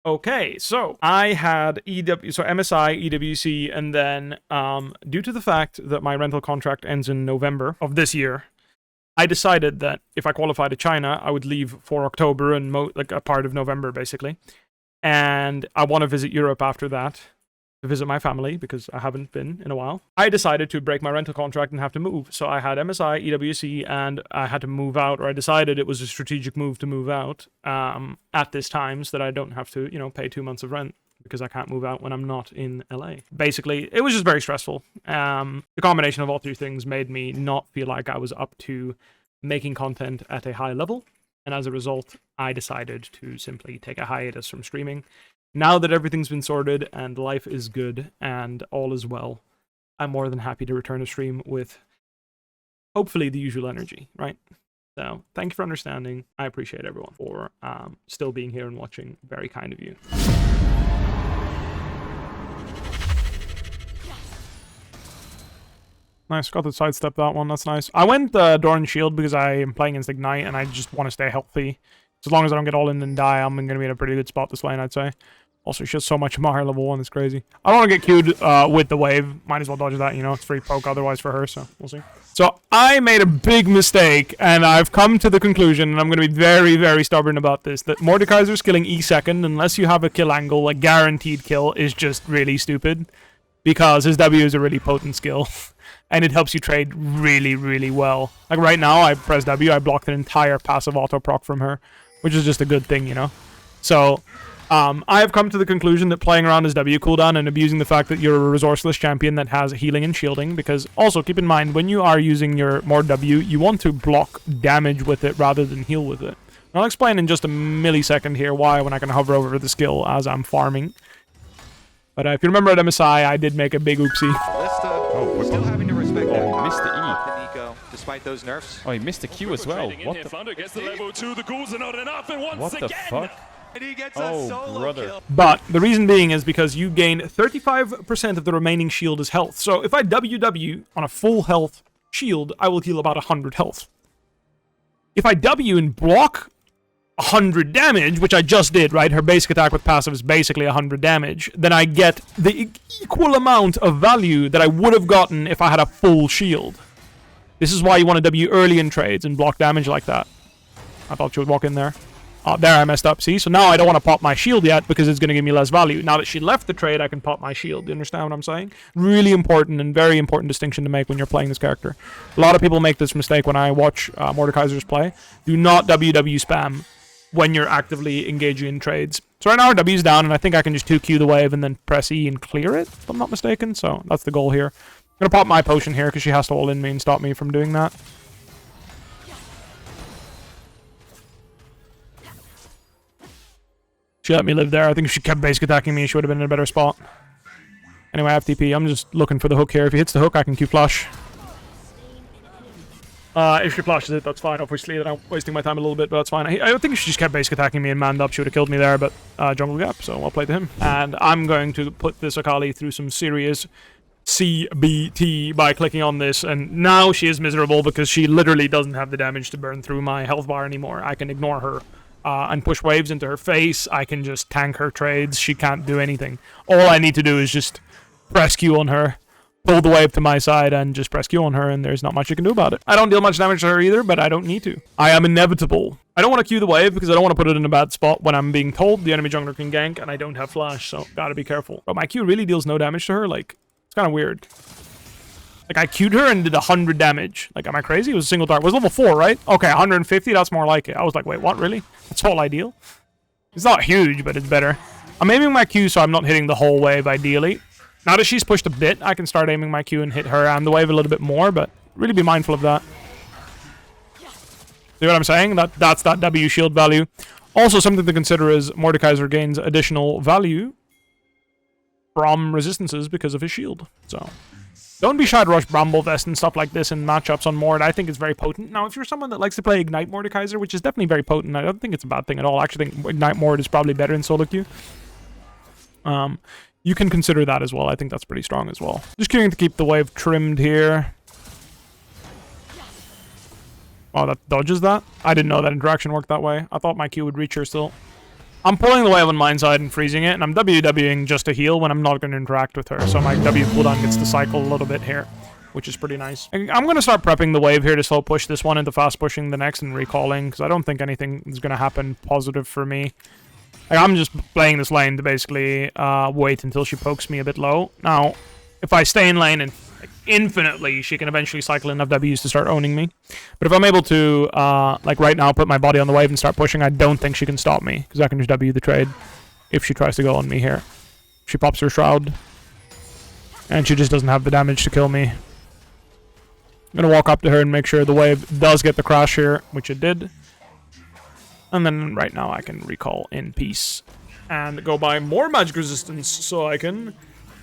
Okay, so I had MSI, EWC, and then due to the fact that my rental contract ends in November of this year, I decided that if I qualify to China, I would leave for October and like a part of November, basically. And I want to visit Europe after that to visit my family because I haven't been in a while. I decided to break my rental contract and have to move. So I had MSI, EWC, and I had to move out, or I decided it was a strategic move to move out at this time so that I don't have to, pay 2 months of rent because I can't move out when I'm not in LA. Basically, it was just very stressful. The combination of all three things made me not feel like I was up to making content at a high level. And as a result, I decided to simply take a hiatus from streaming. Now that everything's been sorted and life is good and all is well, I'm more than happy to return to stream with hopefully the usual energy, right? So thank you for understanding. I appreciate everyone for still being here and watching. Very kind of you. Nice, got to sidestep that one, that's nice. I went Doran Shield because I am playing against Ignite and I just want to stay healthy. As long as I don't get all in and die, I'm going to be in a pretty good spot this lane, I'd say. Also, she has so much Mahar level 1, it's crazy. I don't want to get queued with the wave. Might as well dodge that, it's free poke otherwise for her, so we'll see. So I made a big mistake, and I've come to the conclusion, and I'm going to be very, very stubborn about this, that Mordekaiser's killing E second, unless you have a kill angle, a guaranteed kill, is just really stupid. Because his W is a really potent skill, and it helps you trade really, really well. Like right now, I press W, I blocked an entire passive auto proc from her, which is just a good thing, So, I have come to the conclusion that playing around his W cooldown and abusing the fact that you're a resourceless champion that has healing and shielding, because also keep in mind, when you are using your Mord W, you want to block damage with it rather than heal with it. And I'll explain in just a millisecond here why when I can hover over the skill as I'm farming. But if you remember at MSI, I did make a big oopsie. Still having to respect that. Oh, missed the E. Nico, despite those nerfs. Oh, he missed the Q as well. What the? What the fuck? And he gets a solo brother. kill. But the reason being is because you gain 35% of the remaining shield as health. So if I WW on a full health shield, I will heal about 100 health. If I W and block 100 damage, which I just did, right? Her basic attack with passive is basically 100 damage. Then I get the equal amount of value that I would have gotten if I had a full shield. This is why you want to W early in trades and block damage like that. I thought she would walk in there. Oh, there I messed up, see? So now I don't want to pop my shield yet because it's going to give me less value. Now that she left the trade, I can pop my shield. Do you understand what I'm saying? Really important and very important distinction to make when you're playing this character. A lot of people make this mistake when I watch Mordekaiser's play. Do not WW spam when you're actively engaging in trades. So right now our W's down, and I think I can just 2Q the wave and then press E and clear it, if I'm not mistaken. So that's the goal here. I'm going to pop my potion here because she has to all in me and stop me from doing that. She let me live there. I think if she kept basic attacking me, she would have been in a better spot. Anyway, I have TP. I'm just looking for the hook here. If he hits the hook, I can Q flush. If she flashes it, that's fine. Obviously, then I'm wasting my time a little bit, but that's fine. I think if she just kept basic attacking me and manned up, she would have killed me there, but jungle gap, so I'll play to him. And I'm going to put this Akali through some serious CBT by clicking on this, and now she is miserable because she literally doesn't have the damage to burn through my health bar anymore. I can ignore her and push waves into her face. I can just tank her trades. She can't do anything. All I need to do is just press Q on her, pull the wave to my side, and just press Q on her, and there's not much you can do about it. I don't deal much damage to her either, but I don't need to. I am inevitable. I don't want to Q the wave because I don't want to put it in a bad spot when I'm being told the enemy jungler can gank, and I don't have flash, so gotta be careful. But my Q really deals no damage to her. Like, it's kind of weird. Like, I Q'd her and did 100 damage. Like, am I crazy? It was a single dart. It was level 4, right? Okay, 150, that's more like it. I was like, wait, what, really? That's all ideal? It's not huge, but it's better. I'm aiming my Q so I'm not hitting the whole wave, ideally. Now that she's pushed a bit, I can start aiming my Q and hit her and the wave a little bit more, but really be mindful of that. See what I'm saying? That's that W shield value. Also, something to consider is Mordekaiser gains additional value from resistances because of his shield. So, don't be shy to rush Bramble Vest and stuff like this in matchups on Mord. I think it's very potent. Now, if you're someone that likes to play Ignite Mordekaiser, which is definitely very potent, I don't think it's a bad thing at all. I actually think Ignite Mord is probably better in solo queue. You can consider that as well. I think that's pretty strong as well. Just queuing to keep the wave trimmed here. Oh, that dodges that? I didn't know that interaction worked that way. I thought my Q would reach her still. I'm pulling the wave on mine side and freezing it, and I'm WWing just to heal when I'm not going to interact with her. So my W cooldown gets to cycle a little bit here, which is pretty nice. I'm going to start prepping the wave here to slow push this one into fast pushing the next and recalling, because I don't think anything is going to happen positive for me. Like, I'm just playing this lane to basically wait until she pokes me a bit low. Now, if I stay in lane and like, infinitely, she can eventually cycle enough Ws to start owning me. But if I'm able to, like right now, put my body on the wave and start pushing, I don't think she can stop me, because I can just W the trade if she tries to go on me here. She pops her Shroud, and she just doesn't have the damage to kill me. I'm going to walk up to her and make sure the wave does get the crash here, which it did. And then right now I can recall in peace and go buy more magic resistance so I can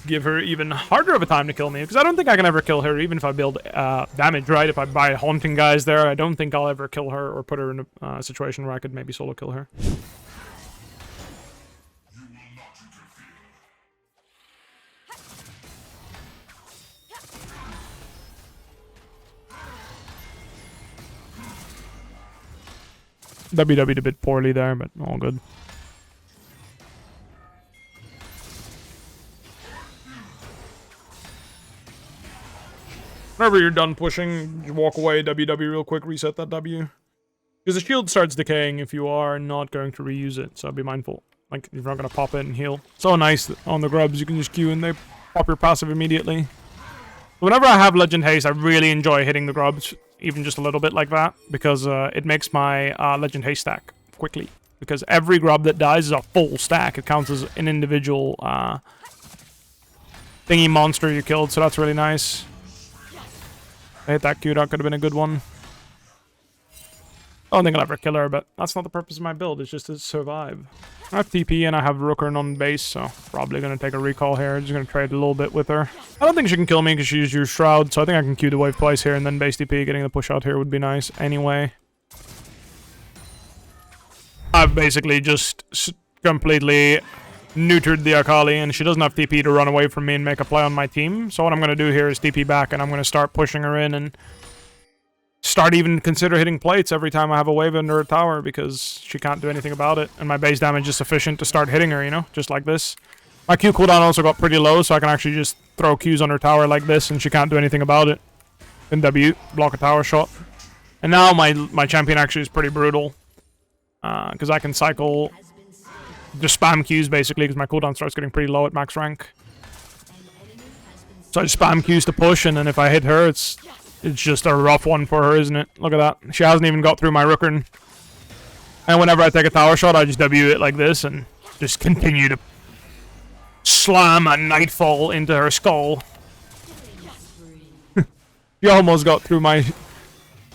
give her even harder of a time to kill me, because I don't think I can ever kill her even if I build damage, right? If I buy haunting guys there, I don't think I'll ever kill her or put her in a situation where I could maybe solo kill her. WW'd a bit poorly there, but all good. Whenever you're done pushing, you walk away, WW real quick, reset that W. Because the shield starts decaying if you are not going to reuse it, so be mindful. Like, you're not going to pop it and heal. So nice that on the grubs, you can just Q and they pop your passive immediately. Whenever I have Legend Haste, I really enjoy hitting the grubs, even just a little bit like that, because it makes my Legend Haste stack quickly. Because every grub that dies is a full stack. It counts as an individual thingy monster you killed, so that's really nice. I hit that Q, that could have been a good one. I don't think I'll ever kill her, but that's not the purpose of my build, it's just to survive. I have TP and I have Rookern on base, so probably going to take a recall here. Just going to trade a little bit with her. I don't think she can kill me because she used your Shroud, so I think I can Q the wave twice here and then base TP. Getting the push out here would be nice anyway. I've basically just completely neutered the Akali, and she doesn't have TP to run away from me and make a play on my team. So what I'm going to do here is TP back, and I'm going to start pushing her in and start even consider hitting plates every time I have a wave under her tower, because she can't do anything about it, and my base damage is sufficient to start hitting her, you know, just like this. My Q cooldown also got pretty low, so I can actually just throw Qs on her tower like this, and she can't do anything about it. Then W, block a tower shot. And now my champion actually is pretty brutal, because I can cycle, just spam Qs basically, because my cooldown starts getting pretty low at max rank. So I just spam Qs to push, and then if I hit her, it's just a rough one for her, isn't it? Look at that. She hasn't even got through my Rookern. And whenever I take a tower shot, I just W it like this and just continue to slam a Nightfall into her skull. She almost got through my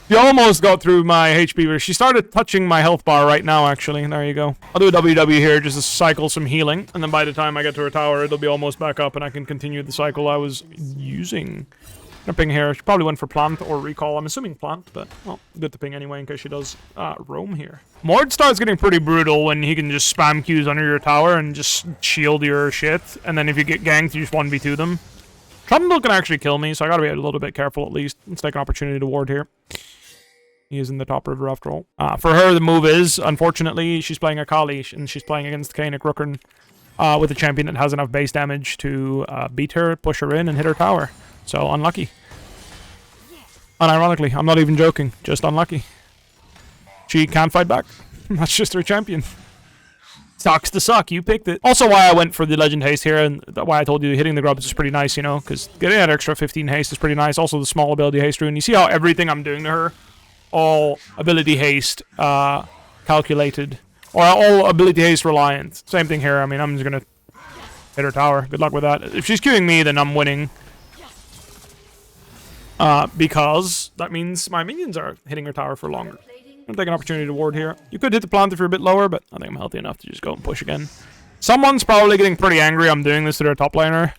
HP. She started touching my health bar right now, actually. There you go. I'll do a WW here just to cycle some healing. And then by the time I get to her tower, it'll be almost back up and I can continue the cycle I was using. Ping here. She probably went for plant or recall. I'm assuming plant, but well, good to ping anyway in case she does roam here. Mord starts getting pretty brutal when he can just spam Qs under your tower and just shield your shit. And then if you get ganked, you just 1v2 them. Trundle can actually kill me, so I gotta be a little bit careful at least. Let's take an opportunity to ward here. He is in the top river after all. For her, the move is, unfortunately, she's playing Akali, and she's playing against Kaenic Rookern with a champion that has enough base damage to beat her, push her in, and hit her tower. So, unlucky. Unironically, I'm not even joking. Just unlucky. She can't fight back. That's just her champion. Sucks to suck. You picked it. Also, why I went for the Legend Haste here, and why I told you hitting the grubs is pretty nice, you know, because getting that extra 15 haste is pretty nice. Also, the small ability haste rune. You see how everything I'm doing to her, all ability haste calculated, or all ability haste reliant. Same thing here. I mean, I'm just going to hit her tower. Good luck with that. If she's queuing me, then I'm winning. Because that means my minions are hitting her tower for longer. I'm gonna take an opportunity to ward here. You could hit the plant if you're a bit lower, but I think I'm healthy enough to just go and push again. Someone's probably getting pretty angry I'm doing this to their top laner.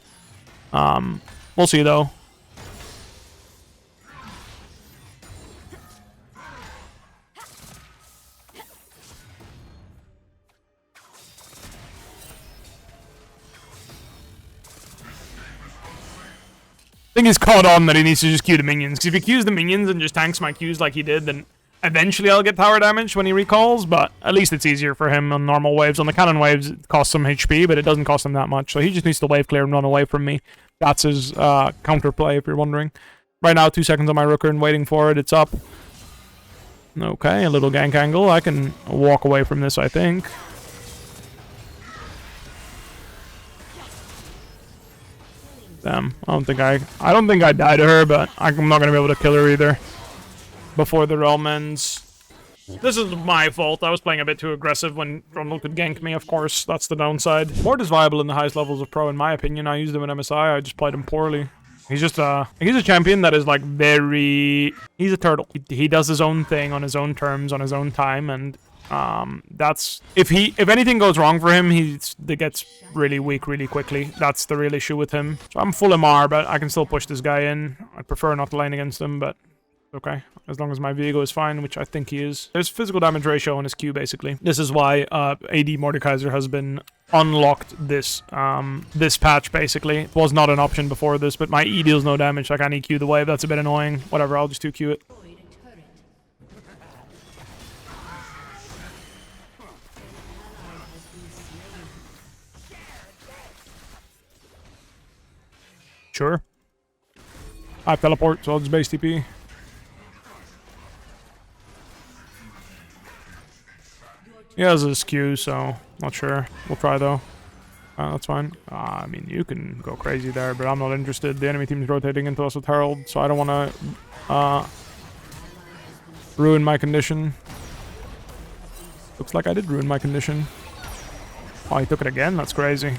We'll see though. I think he's caught on that he needs to just queue the minions. Because if he queues the minions and just tanks my queues like he did, then Eventually I'll get tower damage when he recalls, but at least it's easier for him on normal waves. On the cannon waves, it costs some HP, but it doesn't cost him that much. So he just needs to wave clear and run away from me. That's his counterplay, if you're wondering. Right now, 2 seconds on my Rooker and waiting for it. It's up. Okay, a little gank angle. I can walk away from this, I think. Damn, I don't think I die to her, but I'm not gonna be able to kill her either before the realm ends. This is my fault. I was playing a bit too aggressive when Trundle could gank me, of course. That's the downside. Mord is viable in the highest levels of pro, in my opinion. I used him in MSI. I just played him poorly. He's just he's a champion that is like he's a turtle. He does his own thing on his own terms, on his own time, and that's if anything goes wrong for him, he gets really weak really quickly. That's the real issue with him. So I'm full MR, but I can still push this guy in. I'd prefer not to lane against him, but okay, as long as my Viego is fine, which I think he is. There's physical damage ratio on his Q, basically. This is why AD Mordekaiser has been unlocked this this patch, basically. It was not an option before this, but my E deals no damage. I can't EQ the wave. That's a bit annoying. Whatever, I'll just 2Q it. Sure. I have teleport, so I'll just base TP. He has his Q, so not sure. We'll try though. That's fine. I mean, you can go crazy there, but I'm not interested. The enemy team is rotating into us with Herald, so I don't want to ruin my condition. Looks like I did ruin my condition. Oh, he took it again? That's crazy.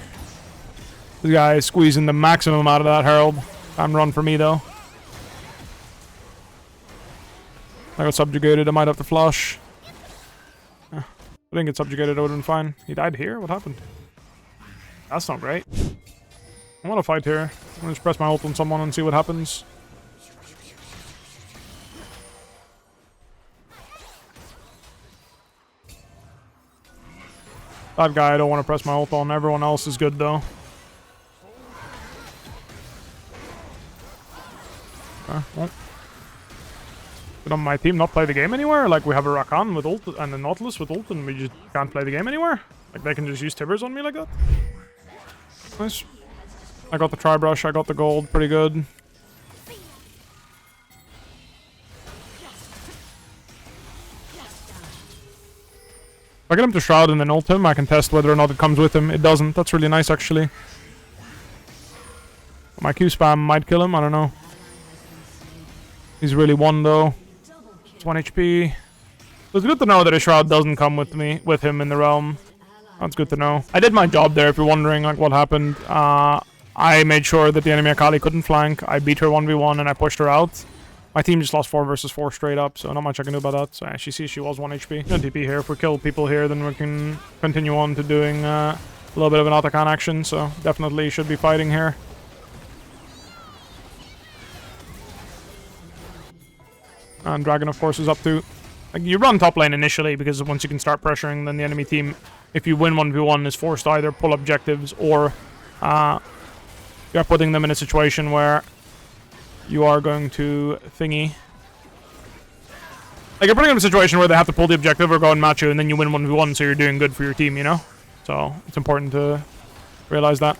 This guy is squeezing the maximum out of that Herald. Time to run for me, though. I got subjugated. I might have to flush. I didn't get subjugated. I would have been fine. He died here? What happened? That's not great. I want to fight here. I'm going to just press my ult on someone and see what happens. That guy I don't want to press my ult on. Everyone else is good, though. Well. Did on my team not play the game anywhere? Like, we have a Rakan with ult and a Nautilus with ult and we just can't play the game anywhere? Like, they can just use Tibbers on me like that? Nice. I got the Tri-Brush, I got the gold, pretty good. If I get him to Shroud and then ult him, I can test whether or not it comes with him. It doesn't. That's really nice, actually. My Q spam might kill him, I don't know. He's really one, though. It's 1 HP. It's good to know that a Shroud doesn't come with him in the realm. That's good to know. I did my job there, if you're wondering, like, what happened. I made sure that the enemy Akali couldn't flank. I beat her 1v1 and I pushed her out. My team just lost 4 versus 4 straight up, so not much I can do about that. So she sees she was 1 HP. No TP here. If we kill people here, then we can continue on to doing a little bit of an Atakan action. So definitely should be fighting here. And Dragon, of course, is up to... Like, you run top lane initially, because once you can start pressuring, then the enemy team, if you win 1v1, is forced to either pull objectives or you're putting them in a situation where you are going to thingy. Like, you're putting them in a situation where they have to pull the objective or go and match you, and then you win 1v1, so you're doing good for your team, you know? So, it's important to realize that.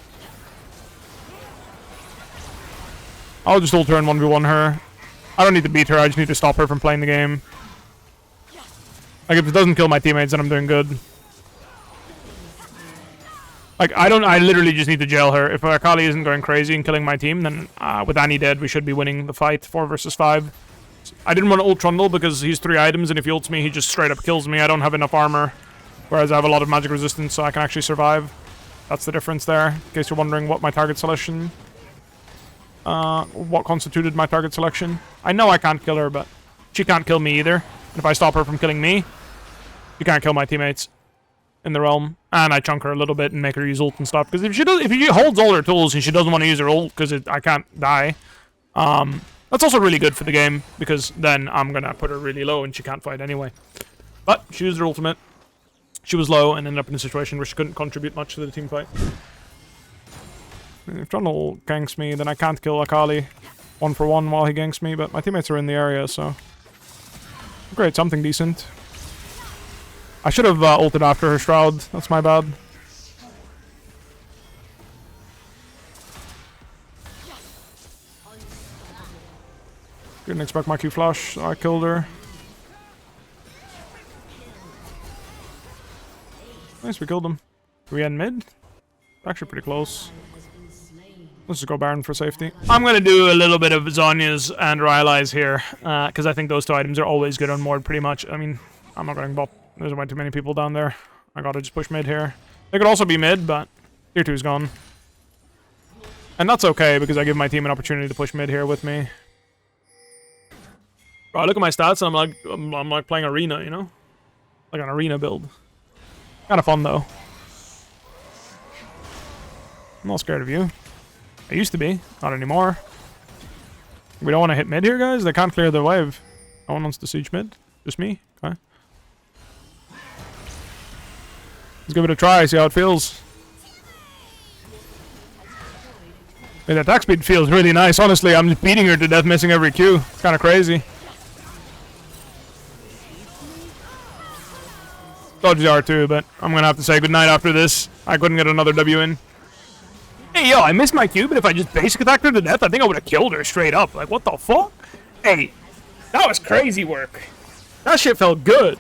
I'll just ult her and 1v1 her. I don't need to beat her, I just need to stop her from playing the game. Like, if it doesn't kill my teammates, then I'm doing good. Like, I literally just need to jail her. If Akali isn't going crazy and killing my team, then with Annie dead, we should be winning the fight, 4 versus 5. I didn't want to ult Trundle because he's 3 items, and if he ults me, he just straight up kills me. I don't have enough armor, whereas I have a lot of magic resistance, so I can actually survive. That's the difference there, in case you're wondering what my target selection... what constituted my target selection. I know I can't kill her, but she can't kill me either. And if I stop her from killing me, she can't kill my teammates in the realm. And I chunk her a little bit and make her use ult and stuff. Because if she holds all her tools and she doesn't want to use her ult because I can't die, that's also really good for the game, because then I'm gonna put her really low and she can't fight anyway. But she used her ultimate. She was low and ended up in a situation where she couldn't contribute much to the team fight. If Trundle ganks me, then I can't kill Akali 1-for-1 while he ganks me, but my teammates are in the area, so... Great, something decent. I should have ulted after her Shroud. That's my bad. Didn't expect my Q flash, so I killed her. Nice, we killed him. Do we end mid? Actually pretty close. Let's just go Baron for safety. I'm gonna do a little bit of Zhonya's and Rylai's here, because I think those 2 items are always good on Mord, pretty much. I mean, I'm not going bot. There's way too many people down there. I gotta just push mid here. They could also be mid, but tier 2's gone. And that's okay, because I give my team an opportunity to push mid here with me. Bro, I look at my stats and I'm like playing arena, you know? Like an arena build. Kinda fun though. I'm not scared of you. I used to be, not anymore. We don't want to hit mid here, guys. They can't clear the wave. No one wants to siege mid. Just me. Okay. Let's give it a try, see how it feels. Hey, the attack speed feels really nice. Honestly, I'm just beating her to death, missing every Q. It's kind of crazy. Dodge the R2, but I'm going to have to say goodnight after this. I couldn't get another W in. Hey, yo, I missed my Q, but if I just basic attacked her to death, I think I would have killed her straight up. Like, what the fuck? Hey, that was crazy work. That shit felt good.